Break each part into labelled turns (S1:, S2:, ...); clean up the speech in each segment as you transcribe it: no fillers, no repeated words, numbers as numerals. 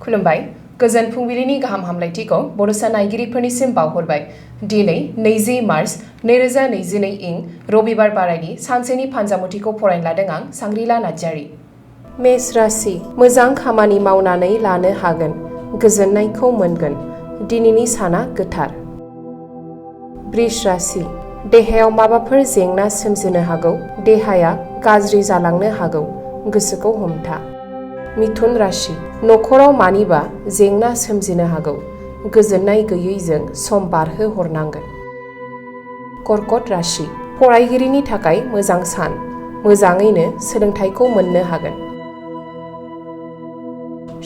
S1: खुलुमबाय गोजोन फुंबिलिनि गाहाम हामलायथिखौ बड'सा नायगिरिफोरनिसिम बावहरबाय। दिनै 20 मार्च 2022 इं रबिबार बारायनि सानसेनि फानजामुथिखौ फरायनो लादों आं सांग्रिला नार्जारी। मेष राशि मोजां खामानि मावनानै लानो हागोन, गोजोननायखौ मोनगोन। दिनैनि साना गोथार। बृष राशि देहायाव माबाफोर जेंना सोमजिनो हागौ, देहाया गाज्रि जालांनो हागौ, गोसोखौ हमथा। मिथुन राशि नखराव मानिबा जेंना सोमजिनो हागौ, गोजोननाय गैयैजों सम बारहो हरनांगोन। कर्कट राशि फरायगिरिनि थाखाय मोजां सान, मोजाङैनो सोलोंथाइखौ मोननो हागोन।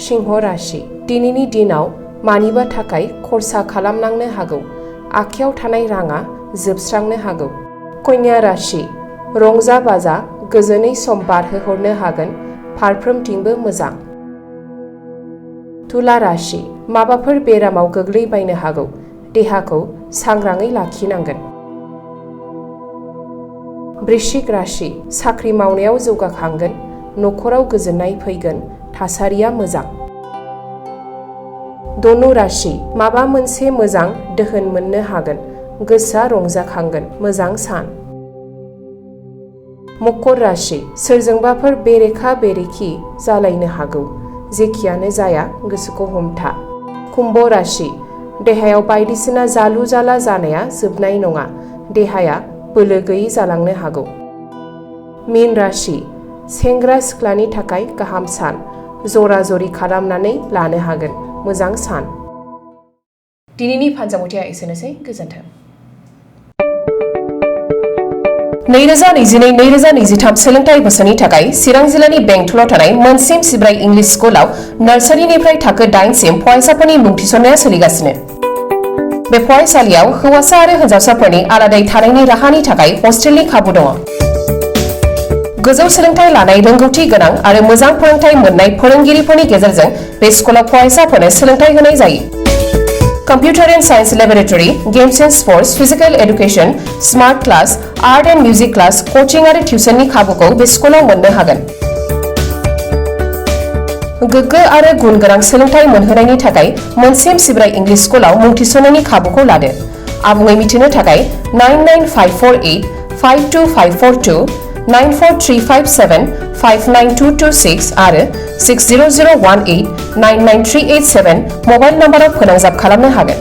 S1: सिंह राशि दिनैनि दिनाव मानिबा थाखाय खरसा खालामनांनो हागौ, आखायाव थानाय राङा जोबस्रांनो हागौ। कन्या राशि रंजा बाजा गोजोनै सम बारहोहरनो हागोन, फारफ्रोमथिंबो मोजां। तुला राशि माबाफोर बेरामाव गोग्लैबायनो हागौ, देहाखौ सांग्राङै लाखिनांगोन। वृश्चिक राशि साख्रि मावनायाव जौगाखांगोन, नखराव गोजोननाय फैगोन, थासारिया मोजां। धनु राशि माबा मोनसे मोजां दोहोन मोननो हागोन, गोसोआ रंजाखांगोन, मोजां सान। मकर राशि सोरजोंबाफोर बेरेखा बेरेखि जालायनो हागौ, जेखियानो जाया गोसोखौ हमथा। कुम्भ राशि देहायाव बायदिसिना जालु जाला जानाया जोबनाय नङा, देहाया बोलो गैयै जालांनो हागौ। मीन राशि सेंग्रा सिख्लानि थाखाय गाहाम सान, जरा जरि खालामनानै लानो हागोन, मोजां सान। दिनैनि फानजामुथिया एसेनोसै, गोजोन्थों। 2022-2023 सोलोंथाइ बोसोरनि थाखाय चिरां जिल्लानि बेंटलाव थानाय मोनसिम सिब्राय इंलिश स्कुलाव नार्सारिनिफ्राय थाखो 8 सिम फरायसाफोरनि मुं थिसननाया सोलिगासिनो। बे फरायसालियाव हौवासा आरो हिनजावसाफोरनि आलादायै थानायनि राहानि थाखाय हस्टेलनि खाबु दङ। गोजौ सोलोंथाइ लानाय रोंगौथि गोनां आरो मोजां फोरोंथाइ मोननाय फोरोंगिरिफोरनि गेजेरजों बे स्कुलाव फरायसाफोरनो सोलोंथाइ होनाय जायो। Computer and Science Laboratory, Games and Sports, Physical Education, Smart Class, Art and Music Class, Coaching आरो टिउसननि खाबुखौ बे स्कुलाव मोननो हागोन। गोग्गो आरो गुन गोनां सोलोंथाइ मोनहोनायनि थाखाय मोनसिम सिब्राय इंलिश स्कुलाव मुं थिसननायनि खाबुखौ लादो। आबुङै मिथिनो थाखाय 99548525542, 94357592226 आरो 60018993887 मबाइल नाम्बाराव फोनांजाब खालामनो हागोन।